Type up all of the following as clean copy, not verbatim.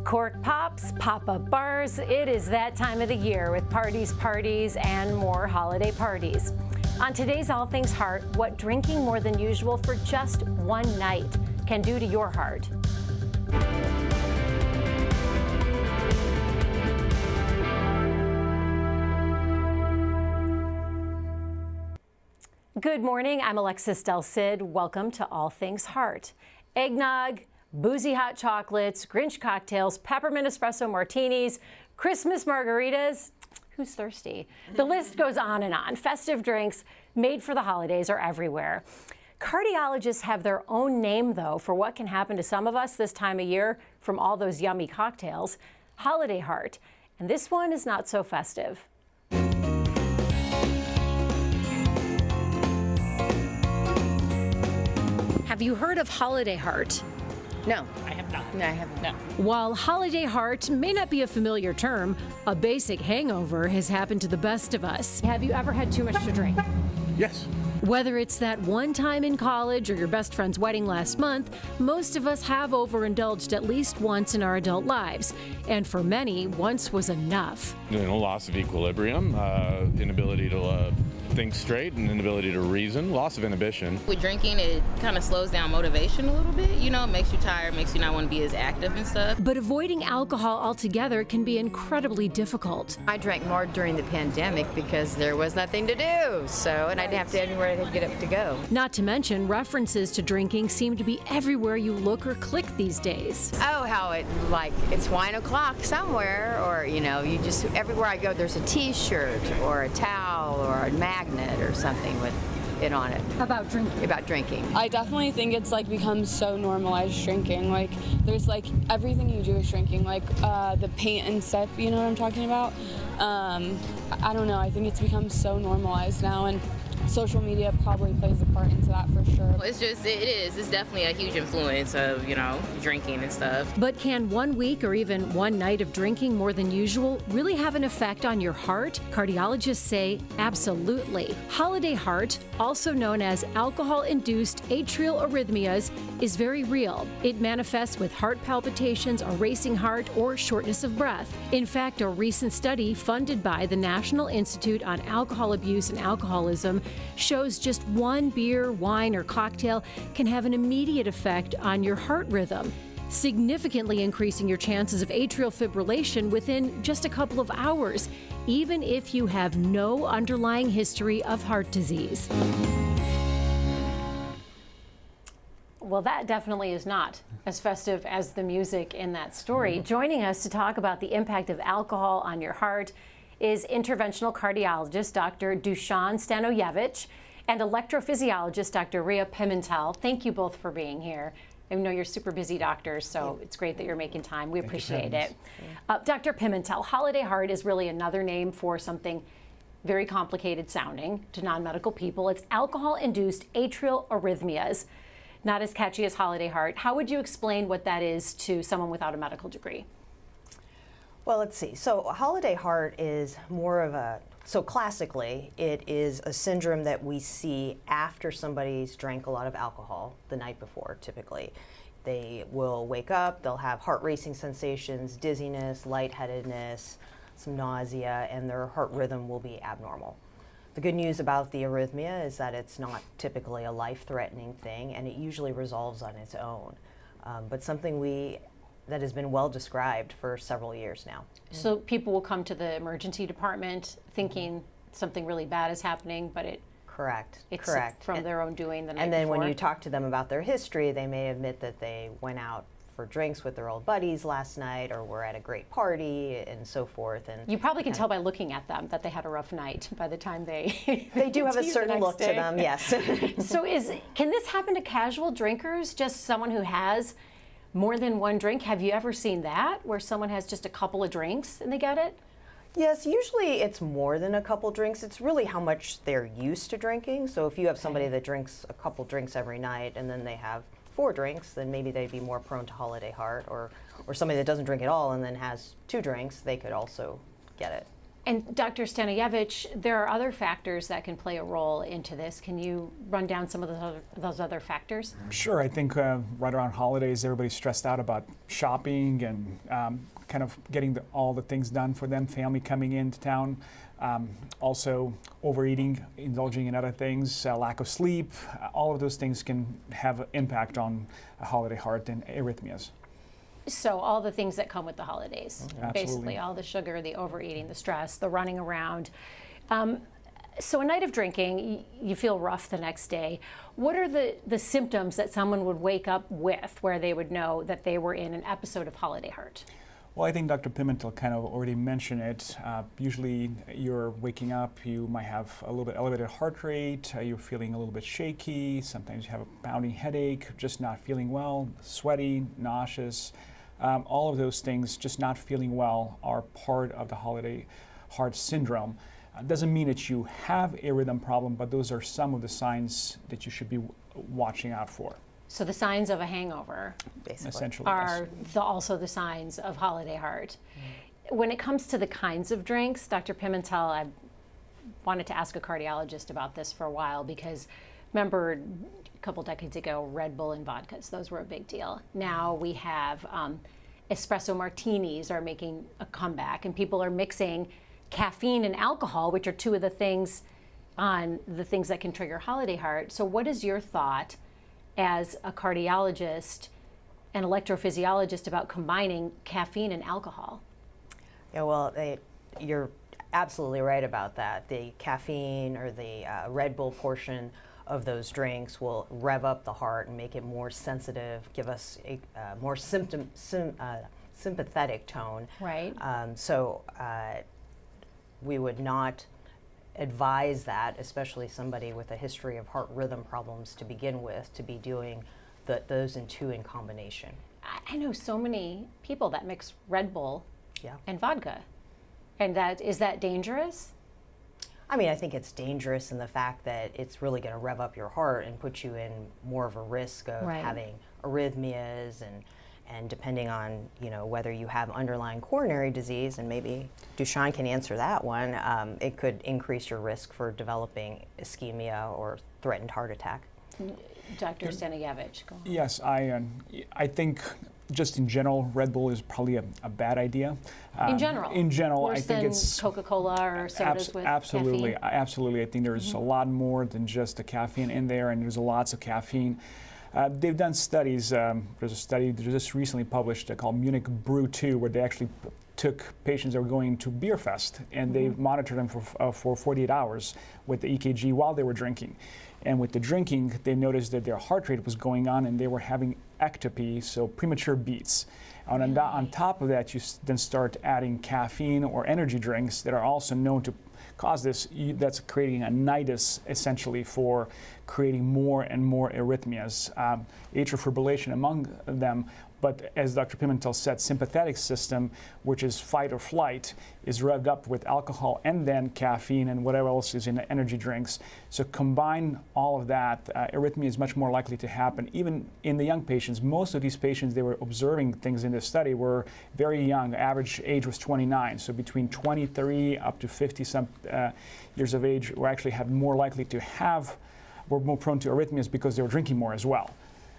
Cork pops, pop-up bars, it is that time of the year with parties, and more holiday parties. On today's All Things Heart, what drinking more than usual for just one night can do to your heart. Good morning, I'm Alexis Del Cid. Welcome to All Things Heart. Eggnog, boozy hot chocolates, Grinch cocktails, peppermint espresso martinis, Christmas margaritas. Who's thirsty? The list goes on and on. Festive drinks made for the holidays are everywhere. Cardiologists have their own name, though, for what can happen to some of us this time of year from all those yummy cocktails. Holiday heart. And this one is not so festive. Have you heard of holiday heart? No, I have not. No, I haven't. No. While holiday heart may not be a familiar term, a basic hangover has happened to the best of us. Have you ever had too much to drink? Yes. Whether it's that one time in college or your best friend's wedding last month, most of us have overindulged at least once in our adult lives. And for many, once was enough. Loss of equilibrium, inability to think straight, and inability to reason, loss of inhibition. With drinking, it kind of slows down motivation a little bit. You know, it makes you tired, makes you not want to be as active and stuff. But avoiding alcohol altogether can be incredibly difficult. I drank more during the pandemic because there was nothing to do, and I didn't have to anywhere to get up to go. Not to mention, references to drinking seem to be everywhere you look or click these days. Oh, how it's wine o'clock somewhere, or you just everywhere I go there's a T-shirt or a towel or a magnet or something with it on it. About drinking. About drinking. I definitely think it's become so normalized drinking. There's everything you do is drinking, the paint and sip, you know what I'm talking about? I don't know, I think it's become so normalized now, and social media probably plays a part into that for sure. It's definitely a huge influence of, drinking and stuff. But can 1 week or even one night of drinking more than usual really have an effect on your heart? Cardiologists say absolutely. Holiday heart, also known as alcohol-induced atrial arrhythmias, is very real. It manifests with heart palpitations, a racing heart, or shortness of breath. In fact, a recent study funded by the National Institute on Alcohol Abuse and Alcoholism shows just one beer, wine, or cocktail can have an immediate effect on your heart rhythm, significantly increasing your chances of atrial fibrillation within just a couple of hours, even if you have no underlying history of heart disease. Well, that definitely is not as festive as the music in that story. Joining us to talk about the impact of alcohol on your heart is interventional cardiologist Dr. Dusan Stanojevic and electrophysiologist Dr. Rhea Pimentel. Thank you both for being here. I know you're super busy doctors, so it's great that you're making time. We appreciate it. Dr. Pimentel, holiday heart is really another name for something very complicated sounding to non-medical people. It's alcohol-induced atrial arrhythmias, not as catchy as holiday heart. How would you explain what that is to someone without a medical degree? Well, let's see. So holiday heart is more of classically, it is a syndrome that we see after somebody's drank a lot of alcohol the night before, typically. They will wake up, they'll have heart racing sensations, dizziness, lightheadedness, some nausea, and their heart rhythm will be abnormal. The good news about the arrhythmia is that it's not typically a life-threatening thing, and it usually resolves on its own. But something that has been well described for several years now. So people will come to the emergency department thinking something really bad is happening, but it's Correct. from their own doing the night And then before. when you talk to them about their history, they may admit that they went out for drinks with their old buddies last night or were at a great party and so forth. And you probably can tell by looking at them that they had a rough night by the time they do have a certain look to them, yes. So can this happen to casual drinkers, just someone who has more than one drink? Have you ever seen that, where someone has just a couple of drinks and they get it? Yes, usually it's more than a couple drinks. It's really how much they're used to drinking. So if you have somebody that drinks a couple drinks every night and then they have 4 drinks, then maybe they'd be more prone to holiday heart, or somebody that doesn't drink at all and then has 2 drinks, they could also get it. And Dr. Stanilevich, there are other factors that can play a role into this. Can you run down some of those other factors? Sure. I think right around holidays, everybody's stressed out about shopping and kind of getting all the things done for them, family coming into town. Also overeating, indulging in other things, lack of sleep, all of those things can have an impact on a holiday heart and arrhythmias. So all the things that come with the holidays, Absolutely. basically all the sugar, the overeating, the stress, the running around. So a night of drinking, you feel rough the next day. What are the symptoms that someone would wake up with where they would know that they were in an episode of holiday heart? Well, I think Dr. Pimentel kind of already mentioned it. Usually you're waking up, you might have a little bit elevated heart rate, you're feeling a little bit shaky, sometimes you have a pounding headache, just not feeling well, sweaty, nauseous. All of those things, just not feeling well, are part of the holiday heart syndrome. Doesn't mean that you have a rhythm problem, but those are some of the signs that you should be watching out for. So the signs of a hangover Basically. Essentially, are yes. also the signs of holiday heart. When it comes to the kinds of drinks, Dr. Pimentel, I wanted to ask a cardiologist about this for a while because remember a couple decades ago, Red Bull and vodkas, those were a big deal. Now we have espresso martinis are making a comeback, and people are mixing caffeine and alcohol, which are two of the things that can trigger holiday heart. So what is your thought as a cardiologist and electrophysiologist about combining caffeine and alcohol? Yeah, well, you're absolutely right about that. The caffeine or the Red Bull portion of those drinks will rev up the heart and make it more sensitive, give us a more sympathetic tone. Right. So we would not advise that, especially somebody with a history of heart rhythm problems to begin with, to be doing those two in combination. I know so many people that mix Red Bull Yeah. and vodka. And is that dangerous? I mean, I think it's dangerous in the fact that it's really going to rev up your heart and put you in more of a risk of Right. having arrhythmias and depending on, whether you have underlying coronary disease, and maybe Dushan can answer that one, it could increase your risk for developing ischemia or threatened heart attack. Dr. Stanilevich, go on. Yes, I think just in general, Red Bull is probably a bad idea. In general? In general, Worse I think than it's Coca-Cola or sodas with absolutely, caffeine? absolutely. I think there's a lot more than just the caffeine in there, and there's lots of caffeine. They've done studies. There's a study just recently published called Munich Brew 2, where they actually took patients that were going to Beer Fest, and they monitored them for 48 hours with the EKG while they were drinking. And with the drinking, they noticed that their heart rate was going on, and they were having ectopy, so premature beats. And on top of that, you then start adding caffeine or energy drinks that are also known to cause this. That's creating a nidus, essentially, for creating more and more arrhythmias, atrial fibrillation among them. But as Dr. Pimentel said, sympathetic system, which is fight or flight, is revved up with alcohol and then caffeine and whatever else is in the energy drinks. So combine all of that, arrhythmia is much more likely to happen, even in the young patients. Most of these patients they were observing things in this study were very young. Average age was 29. So between 23 up to 50-some years of age were actually more likely to were more prone to arrhythmias because they were drinking more as well.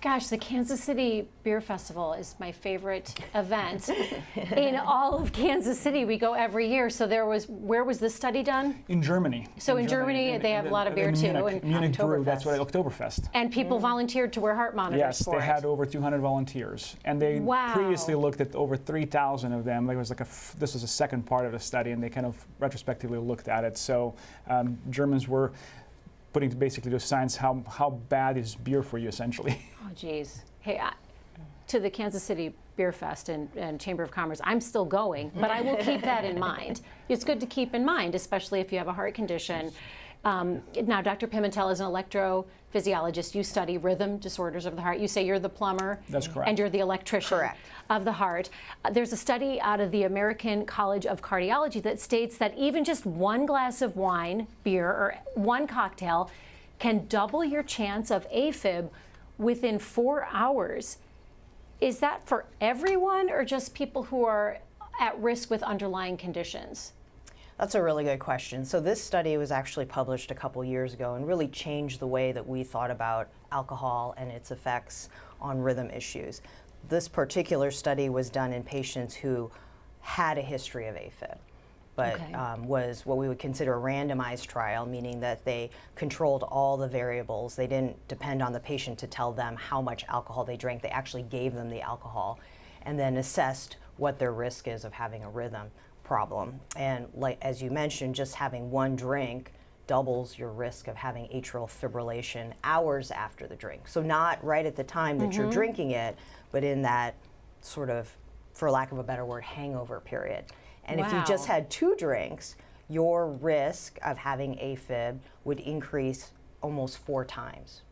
Gosh, the Kansas City Beer Festival is my favorite event in all of Kansas City. We go every year. So where was this study done? In Germany. So in Germany, they have a lot of beer too. Munich Brew, that's what Oktoberfest. Oktoberfest. And people volunteered to wear heart monitors Yes, for they it. had over 200 volunteers, and they Wow. previously looked at over 3,000 of them. There was this was the second part of the study, and they kind of retrospectively looked at it. So Germans were putting basically those signs how bad is beer for you, essentially. Oh, geez. Hey, to the Kansas City Beer Fest and Chamber of Commerce, I'm still going, but I will keep that in mind. It's good to keep in mind, especially if you have a heart condition. Now, Dr. Pimentel is an electrophysiologist. You study rhythm disorders of the heart. You say you're the plumber. That's correct. And you're the electrician Correct. of the heart. There's a study out of the American College of Cardiology that states that even just one glass of wine, beer, or one cocktail can double your chance of AFib within 4 hours. Is that for everyone or just people who are at risk with underlying conditions? That's a really good question. So this study was actually published a couple years ago and really changed the way that we thought about alcohol and its effects on rhythm issues. This particular study was done in patients who had a history of AFib, but was what we would consider a randomized trial, meaning that they controlled all the variables. They didn't depend on the patient to tell them how much alcohol they drank. They actually gave them the alcohol and then assessed what their risk is of having a rhythm problem. And like as you mentioned, just having one drink doubles your risk of having atrial fibrillation hours after the drink. So not right at the time that you're drinking it, but in that sort of, for lack of a better word, hangover period. And if you just had 2 drinks, your risk of having AFib would increase almost 4 times.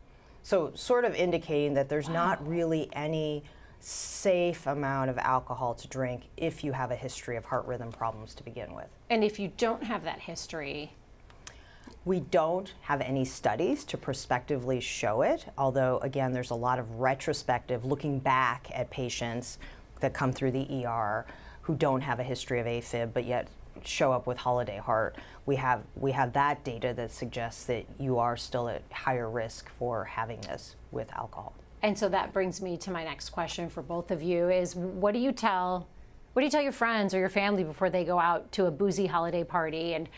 So sort of indicating that there's not really any safe amount of alcohol to drink if you have a history of heart rhythm problems to begin with. And if you don't have that history? We don't have any studies to prospectively show it, although again there's a lot of retrospective looking back at patients that come through the ER who don't have a history of AFib but yet show up with holiday heart. We have that data that suggests that you are still at higher risk for having this with alcohol. And so that brings me to my next question for both of you is what do you tell your friends or your family before they go out to a boozy holiday party? And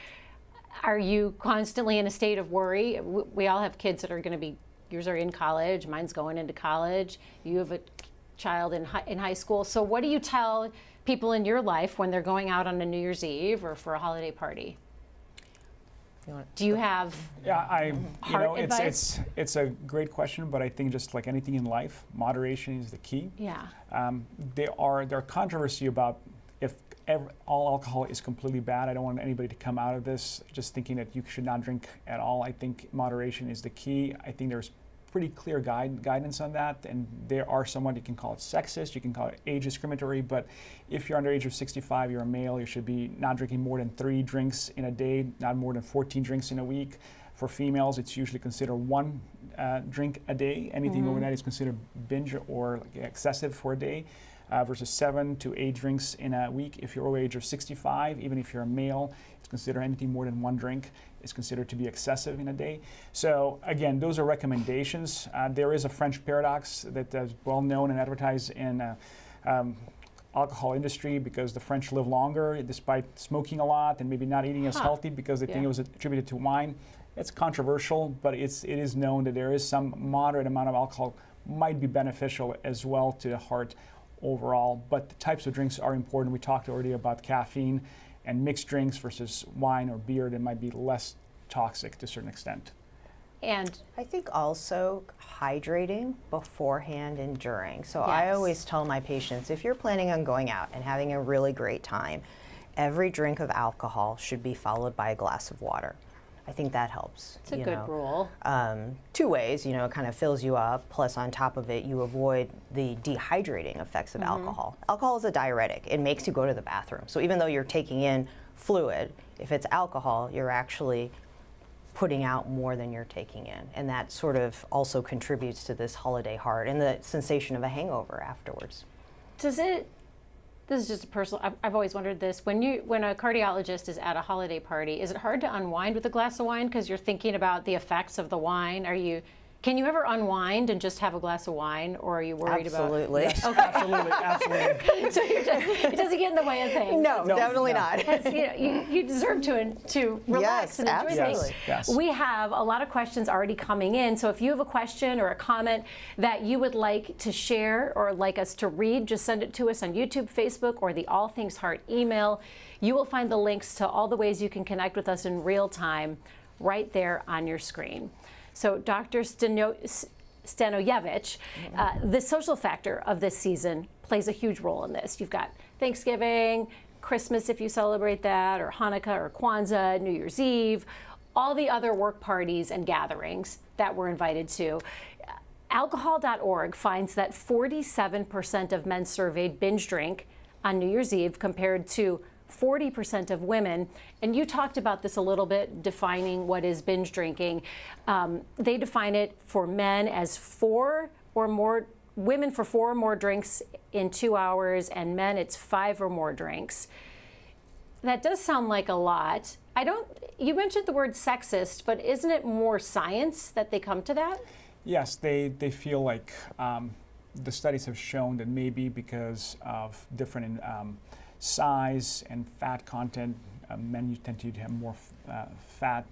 are you constantly in a state of worry? We all have kids that are going to be, yours are in college, mine's going into college, you have a child in high school. So what do you tell people in your life when they're going out on a New Year's Eve or for a holiday party? Do you have advice? It's a great question, but I think just like anything in life, moderation is the key. Yeah. There are controversy about if all alcohol is completely bad. I don't want anybody to come out of this just thinking that you should not drink at all. I think moderation is the key. I think there's pretty clear guidance on that, and there are somewhat, you can call it sexist, you can call it age discriminatory, but if you're under age of 65, you're a male, you should be not drinking more than 3 drinks in a day, not more than 14 drinks in a week. For females, it's usually considered 1 drink a day. Anything over that is considered binge or excessive for a day. Versus 7 to 8 drinks in a week. If you're over the age of 65, even if you're a male, it's considered anything more than 1 drink is considered to be excessive in a day. So again, those are recommendations. There is a French paradox that is well known and advertised in alcohol industry because the French live longer despite smoking a lot and maybe not eating as healthy because they think it was attributed to wine. It's controversial, but it is known that there is some moderate amount of alcohol might be beneficial as well to the heart overall, but the types of drinks are important. We talked already about caffeine and mixed drinks versus wine or beer that might be less toxic to a certain extent. And I think also hydrating beforehand and during. So I always tell my patients, if you're planning on going out and having a really great time, every drink of alcohol should be followed by a glass of water. I think that helps. It's a good rule. 2 ways, it kind of fills you up, plus on top of it, you avoid the dehydrating effects of alcohol. Alcohol is a diuretic. It makes you go to the bathroom. So even though you're taking in fluid, if it's alcohol, you're actually putting out more than you're taking in. And that sort of also contributes to this holiday heart and the sensation of a hangover afterwards. This is just a personal, I've always wondered this, when a cardiologist is at a holiday party, is it hard to unwind with a glass of wine because you're thinking about the effects of the wine? Can you ever unwind and just have a glass of wine, or are you worried Absolutely. about? Yes. Okay. Absolutely. So it doesn't get in the way of things. No, definitely not. You deserve to relax and enjoy things. Yes. We have a lot of questions already coming in, so if you have a question or a comment that you would like to share or like us to read, just send it to us on YouTube, Facebook, or the All Things Heart email. You will find the links to all the ways you can connect with us in real time right there on your screen. So Dr. Stanojevic, the social factor of this season plays a huge role in this. You've got Thanksgiving, Christmas if you celebrate that, or Hanukkah or Kwanzaa, New Year's Eve, all the other work parties and gatherings that we're invited to. Alcohol.org finds that 47% of men surveyed binge drink on New Year's Eve compared to 40% of women, and you talked about this a little bit, defining what is binge drinking. They define it for men as 4 or more, women for 4 or more drinks in 2 hours, and men it's 5 or more drinks. That does sound like a lot. You mentioned the word sexist, but isn't it more science that they come to that? Yes, they feel like the studies have shown that maybe because of different size and fat content, men you tend to have more fat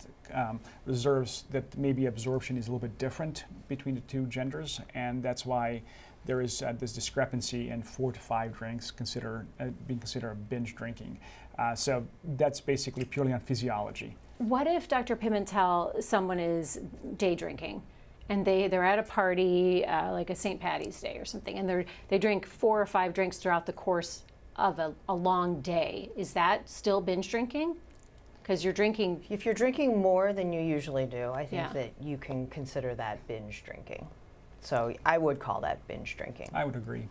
reserves, that maybe absorption is a little bit different between the two genders, and that's why there is this discrepancy in 4 to 5 drinks being considered binge drinking. So that's basically purely on physiology. What if, Dr. Pimentel, someone is day drinking and they're at a party like a St. Patty's Day or something, and they drink 4 or 5 drinks throughout the course of a long day? Is that still binge drinking? Because you're drinking. If you're drinking more than you usually do, I think Yeah. that you can consider that binge drinking. So I would call that binge drinking. I would agree.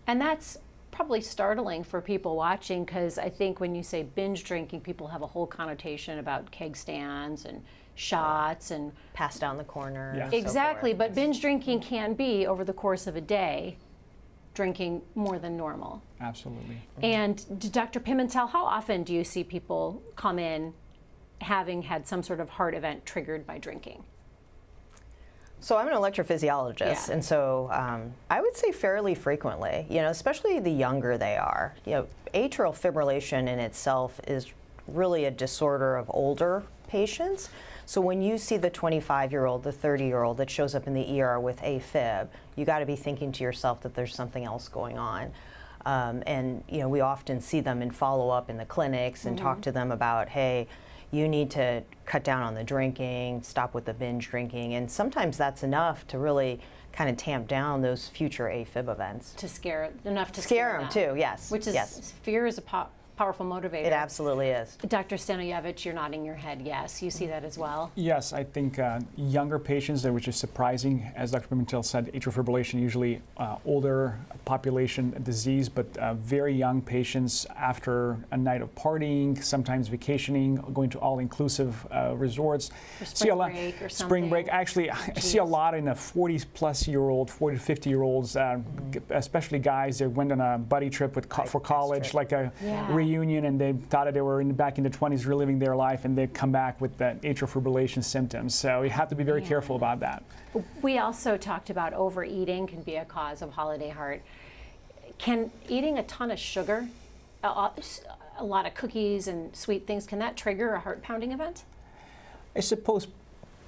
And that's probably startling for people watching, because I think when you say binge drinking, people have a whole connotation about keg stands and shots and Pass down the corner. Yeah. and so exactly. forth. But binge drinking can be over the course of a day, drinking more than normal. Absolutely. And Dr. Pimentel, how often do you see people come in having had some sort of heart event triggered by drinking? So I'm an electrophysiologist, Yeah. and so I would say fairly frequently, especially the younger they are. Atrial fibrillation in itself is really a disorder of older patients. So when you see the 25-year-old, the 30-year-old that shows up in the ER with AFib, you got to be thinking to yourself that there's something else going on. And we often see them in follow-up in the clinics and talk to them about, hey, you need to cut down on the drinking, stop with the binge drinking, and sometimes that's enough to really kind of tamp down those future AFib events. To scare enough to Scare them too, yes. Which is yes. fear is a powerful motivator. It absolutely is. Dr. Stanoyevich, you're nodding your head. Yes, you see that as well. Yes, I think younger patients, which is surprising, as Dr. Pimentel said, atrial fibrillation usually older population disease, but very young patients after a night of partying, sometimes vacationing, going to all-inclusive resorts. For spring break or something. Spring break. Actually, I see a lot in the 40-plus-year-old, 40 to 50-year-olds, especially guys that went on a buddy trip for college, like a reunion, and they thought that they were back in their 20s reliving their life, and they come back with the atrial fibrillation symptoms. So you have to be very careful about that. We also talked about overeating can be a cause of holiday heart. Can eating a ton of sugar, a lot of cookies and sweet things, can that trigger a heart pounding event? I suppose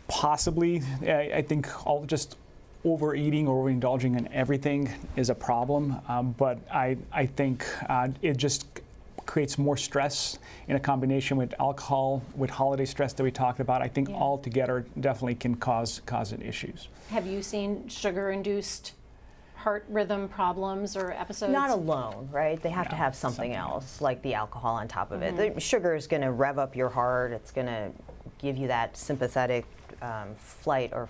possibly. I think just overeating or overindulging in everything is a problem, but I think it just creates more stress in a combination with alcohol, with holiday stress that we talked about. I think all together definitely can cause it issues. Have you seen sugar-induced heart rhythm problems or episodes? Not alone, right? They have to have something else, like the alcohol on top of it. The sugar is going to rev up your heart. It's going to give you that sympathetic flight or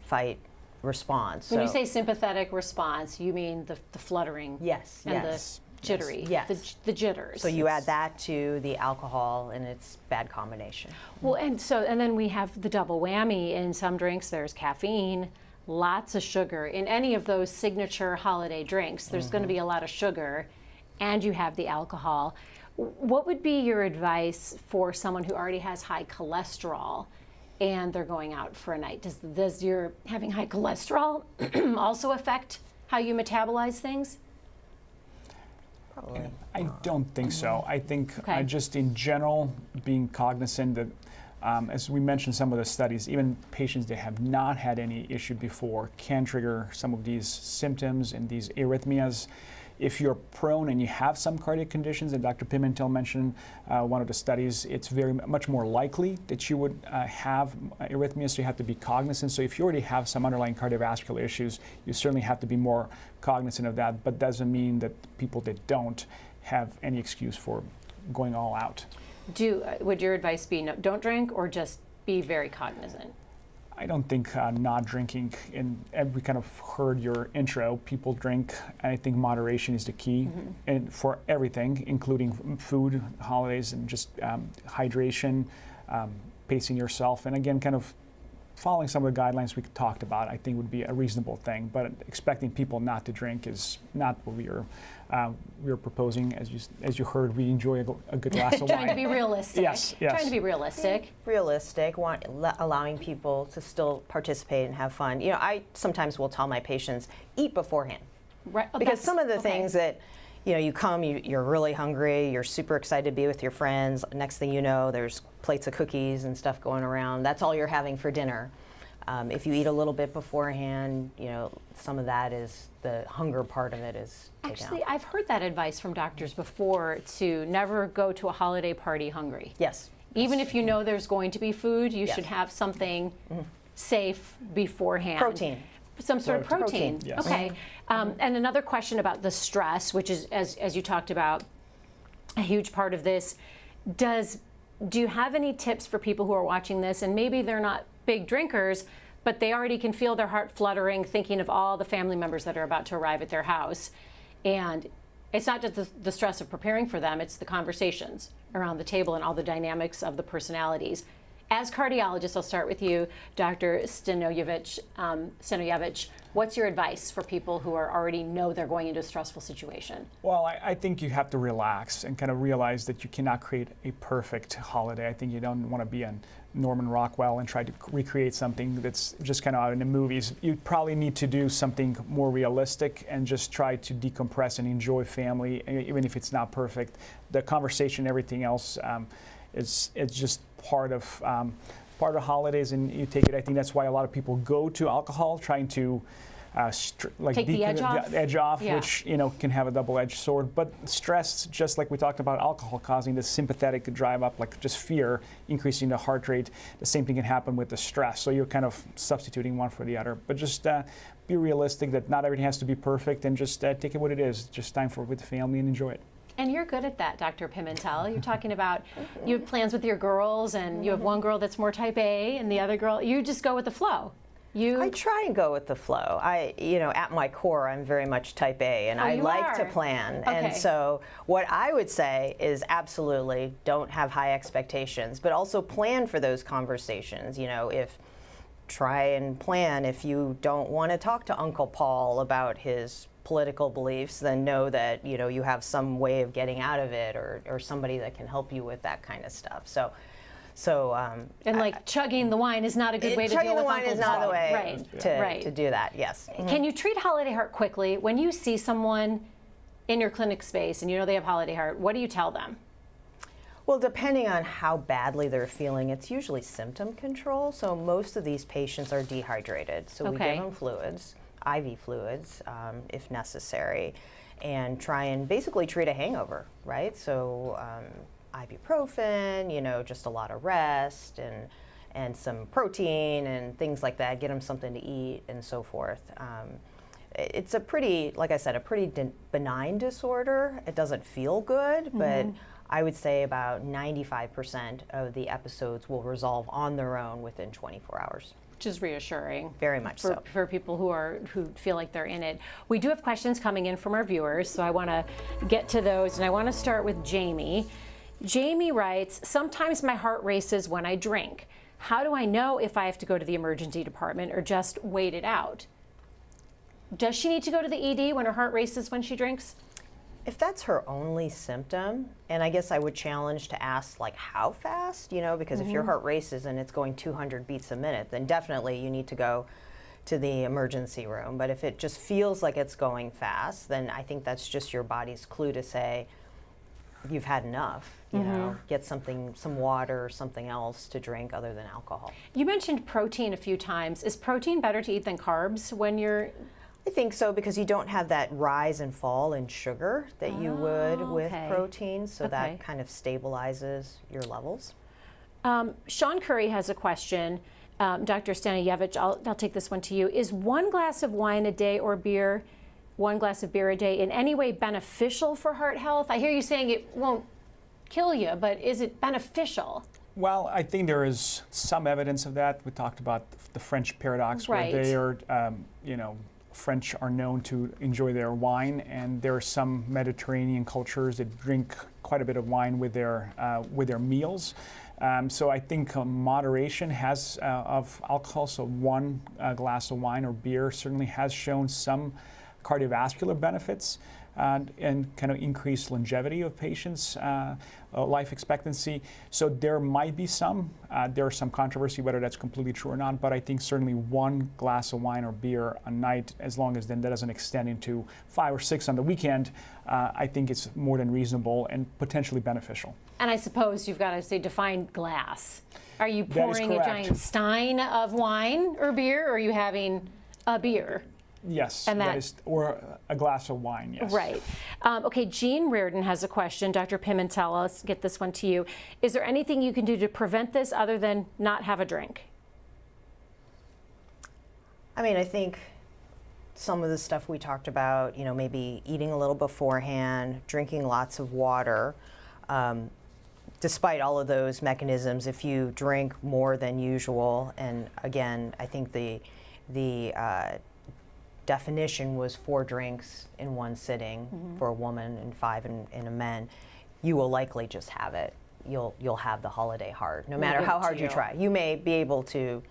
fight response. When you say sympathetic response, you mean the fluttering yes, and yes. the jittery, Yes. the jitters. So you add that to the alcohol, and it's bad combination. Well, and then we have the double whammy. In some drinks, there's caffeine, lots of sugar. In any of those signature holiday drinks, there's going to be a lot of sugar, and you have the alcohol. What would be your advice for someone who already has high cholesterol and they're going out for a night? Does your having high cholesterol also affect how you metabolize things? Probably. I don't think so. I think Okay. just in general, being cognizant that, as we mentioned, some of the studies, even patients that have not had any issue before can trigger some of these symptoms and these arrhythmias. If you're prone and you have some cardiac conditions, and Dr. Pimentel mentioned one of the studies, it's very much more likely that you would have arrhythmias, so you have to be cognizant. So if you already have some underlying cardiovascular issues, you certainly have to be more cognizant of that, but doesn't mean that people that don't have any excuse for going all out. Would your advice be don't drink, or just be very cognizant? I don't think not drinking, we kind of heard your intro, people drink, and I think moderation is the key and for everything, including food, holidays, and just hydration, pacing yourself, and again, kind of following some of the guidelines we talked about, I think would be a reasonable thing. But expecting people not to drink is not what we're proposing. As you heard, we enjoy a good glass of wine. Trying to be realistic. Yes. Trying to be realistic. Realistic, allowing people to still participate and have fun. You know, I sometimes will tell my patients, eat beforehand. Right. Oh, Because some of the okay. things that, you know, you come, you're really hungry, you're super excited to be with your friends. Next thing you know, there's plates of cookies and stuff going around. That's all you're having for dinner. If you eat a little bit beforehand, you know, some of that is the hunger part of it is taken Actually, out. I've heard that advice from doctors before to never go to a holiday party hungry. Yes. Even if you know there's going to be food, you Yes. should have something safe beforehand. Protein. Some sort of protein. Protein, yes. Okay. And another question about the stress, which is, as you talked about, a huge part of this. Do you have any tips for people who are watching this, and maybe they're not big drinkers, but they already can feel their heart fluttering thinking of all the family members that are about to arrive at their house? And it's not just the stress of preparing for them, it's the conversations around the table and all the dynamics of the personalities. As cardiologists, I'll start with you, Dr. Stanojevic. What's your advice for people who already know they're going into a stressful situation? Well, I think you have to relax and kind of realize that you cannot create a perfect holiday. I think you don't want to be on Norman Rockwell and try to recreate something that's just kind of out in the movies. You probably need to do something more realistic and just try to decompress and enjoy family, even if it's not perfect. The conversation, everything else, it's just part of holidays, and you take it. I think that's why a lot of people go to alcohol, trying to Take the edge off? Yeah. Which can have a double-edged sword. But stress, just like we talked about alcohol causing the sympathetic drive up, like just fear, increasing the heart rate, the same thing can happen with the stress. So you're kind of substituting one for the other. But just be realistic that not everything has to be perfect, and just take it what it is. Just time with the family and enjoy it. And you're good at that, Dr. Pimentel. You're talking about you have plans with your girls, and you have one girl that's more type A, and the other girl, you just go with the flow. I try and go with the flow. At my core, I'm very much type A, and I like to plan. Okay. And so what I would say is absolutely don't have high expectations, but also plan for those conversations. Try and plan. If you don't want to talk to Uncle Paul about his political beliefs, then know that you have some way of getting out of it, or somebody that can help you with that kind of stuff. Chugging the wine is not a good way to deal with chugging the wine Uncle is not Paul. the way to do that. Yes. Can you treat holiday heart quickly? When you see someone in your clinic space and they have holiday heart, what do you tell them? Well, depending on how badly they're feeling, it's usually symptom control. So most of these patients are dehydrated. So we give them fluids, IV fluids, if necessary, and try and basically treat a hangover, right? So ibuprofen, just a lot of rest and some protein and things like that. Get them something to eat and so forth. It's a pretty, like I said, a pretty benign disorder. It doesn't feel good, but I would say about 95% of the episodes will resolve on their own within 24 hours. Which is reassuring. Very much so. For people who feel like they're in it. We do have questions coming in from our viewers, so I want to get to those, and I want to start with Jamie. Jamie writes, sometimes my heart races when I drink. How do I know if I have to go to the emergency department or just wait it out? Does she need to go to the ED when her heart races when she drinks? If that's her only symptom, and I guess I would challenge to ask how fast, because if your heart races and it's going 200 beats a minute, then definitely you need to go to the emergency room. But if it just feels like it's going fast, then I think that's just your body's clue to say, you've had enough, get some water or something else to drink other than alcohol. You mentioned protein a few times. Is protein better to eat than carbs when you're... I think so, because you don't have that rise and fall in sugar that you would with protein, so that kind of stabilizes your levels. Sean Curry has a question. Dr. Stanojevic, I'll take this one to you. Is one glass of wine a day or beer, one glass of beer a day, in any way beneficial for heart health? I hear you saying it won't kill you, but is it beneficial? Well, I think there is some evidence of that. We talked about the French paradox, where they are, French are known to enjoy their wine, and there are some Mediterranean cultures that drink quite a bit of wine with their meals. So I think moderation of alcohol, so one glass of wine or beer certainly has shown some cardiovascular benefits and kind of increased longevity of patients' life expectancy. So there might be there's some controversy whether that's completely true or not, but I think certainly one glass of wine or beer a night, as long as then that doesn't extend into 5 or 6 on the weekend, I think it's more than reasonable and potentially beneficial. And I suppose you've got to say define glass. Are you pouring a giant stein of wine or beer, or are you having a beer? Yes, and or a glass of wine, yes. Right. Okay, Jean Reardon has a question. Dr. Pimentel, let's get this one to you. Is there anything you can do to prevent this other than not have a drink? I mean, I think some of the stuff we talked about, maybe eating a little beforehand, drinking lots of water. Despite all of those mechanisms, if you drink more than usual, and again, I think the definition was 4 drinks in one sitting for a woman and 5 in a man, you will likely just have it. You'll have the holiday heart, no matter how hard you try. You may be able to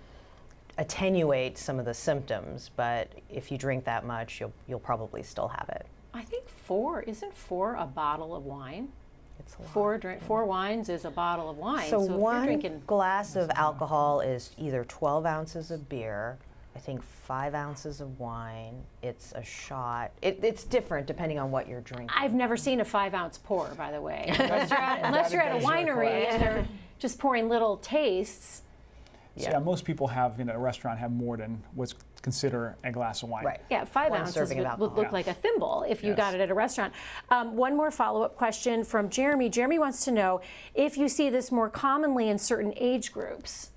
attenuate some of the symptoms, but if you drink that much, you'll probably still have it. I think 4, isn't 4 a bottle of wine? It's a lot. 4 wines is a bottle of wine. So if one you're drinking glass of alcohol is either 12 ounces of beer, I think 5 ounces of wine. It's a shot. It's different depending on what you're drinking. I've never seen a 5-ounce pour, by the way. Unless you're at a winery and they're just pouring little tastes. So yeah, most people in a restaurant have more than what's considered a glass of wine. Right. Yeah, 5 ounces would look like a thimble if you got it at a restaurant. One more follow-up question from Jeremy. Jeremy wants to know if you see this more commonly in certain age groups.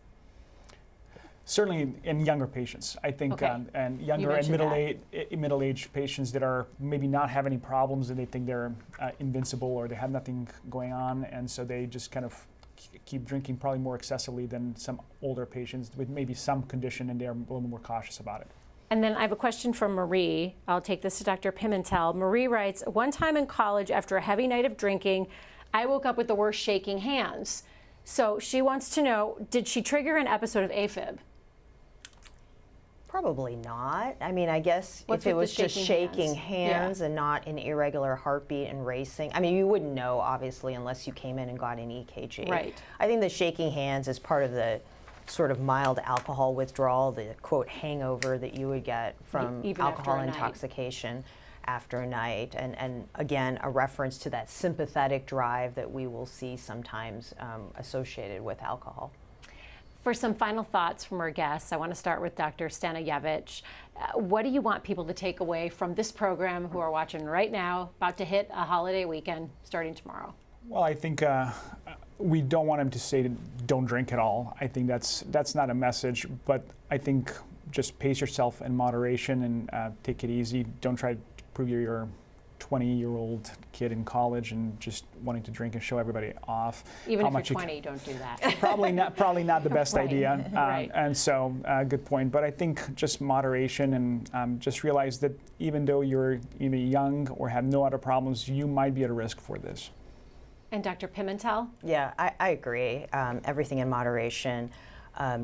Certainly in younger patients, I think, and younger and middle-aged patients that are maybe not have any problems and they think they're invincible or they have nothing going on, and so they just kind of keep drinking probably more excessively than some older patients with maybe some condition, and they're a little more cautious about it. And then I have a question from Marie. I'll take this to Dr. Pimentel. Marie writes, one time in college after a heavy night of drinking, I woke up with the worst shaking hands. So she wants to know, did she trigger an episode of AFib? Probably not. I mean, I guess if it was just shaking hands and not an irregular heartbeat and racing, I mean, you wouldn't know, obviously, unless you came in and got an EKG. Right. I think the shaking hands is part of the sort of mild alcohol withdrawal, the quote hangover that you would get from alcohol intoxication after a night. And again, a reference to that sympathetic drive that we will see sometimes associated with alcohol. For some final thoughts from our guests, I want to start with Dr. Stanojevich. What do you want people to take away from this program who are watching right now, about to hit a holiday weekend starting tomorrow? Well, I think we don't want them to say don't drink at all. I think that's not a message, but I think just pace yourself in moderation and take it easy. Don't try to prove you're your 20-year-old kid in college and just wanting to drink and show everybody off. Even if you're 20, don't do that. Probably not the best idea. Right. And so, good point. But I think just moderation and just realize that even though you're either young or have no other problems, you might be at a risk for this. And Dr. Pimentel? Yeah, I agree. Everything in moderation.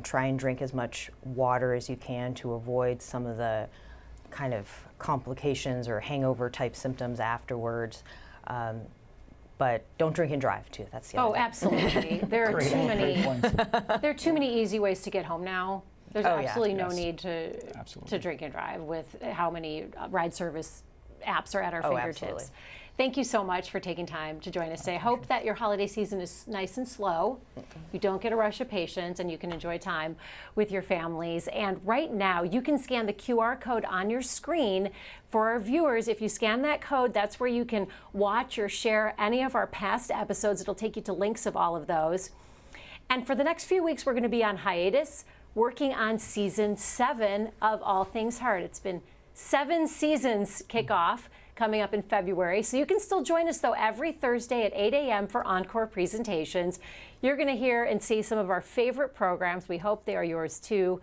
Try and drink as much water as you can to avoid some of the kind of complications or hangover type symptoms afterwards. But don't drink and drive too. That's the other thing. Absolutely. There are too many easy ways to get home now. There's absolutely no need to drink and drive with how many ride service apps are at our fingertips. Absolutely. Thank you so much for taking time to join us today. I hope that your holiday season is nice and slow. You don't get a rush of patients and you can enjoy time with your families. And right now, you can scan the QR code on your screen. For our viewers, if you scan that code, that's where you can watch or share any of our past episodes. It'll take you to links of all of those. And for the next few weeks, we're going to be on hiatus, working on season 7 of All Things Heart. It's been 7 seasons kickoff coming up in February. So you can still join us, though, every Thursday at 8 a.m. for encore presentations. You're going to hear and see some of our favorite programs. We hope they are yours, too.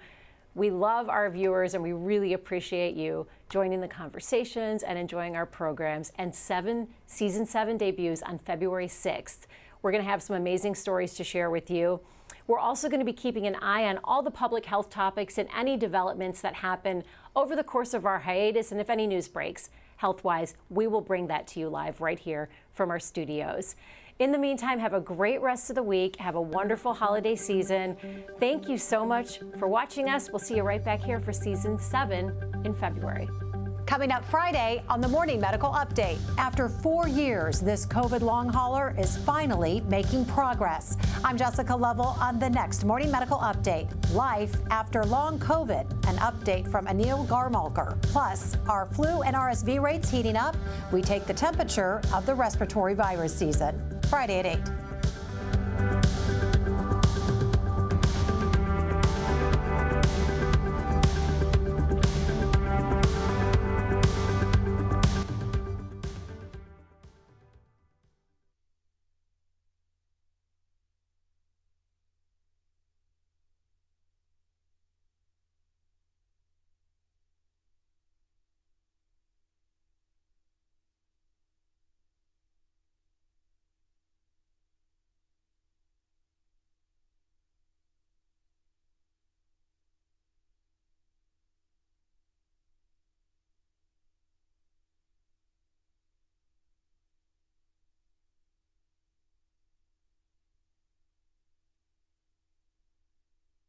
We love our viewers and we really appreciate you joining the conversations and enjoying our programs. And season 7 debuts on February 6th. We're going to have some amazing stories to share with you. We're also going to be keeping an eye on all the public health topics and any developments that happen over the course of our hiatus. And if any news breaks health-wise, we will bring that to you live right here from our studios. In the meantime, have a great rest of the week. Have a wonderful holiday season. Thank you so much for watching us. We'll see you right back here for season 7 in February. Coming up Friday on the Morning Medical Update. After 4 years, this COVID long hauler is finally making progress. I'm Jessica Lovell on the next Morning Medical Update. Life after long COVID, an update from Anil Garmalkar. Plus, are flu and RSV rates heating up? We take the temperature of the respiratory virus season. Friday at 8.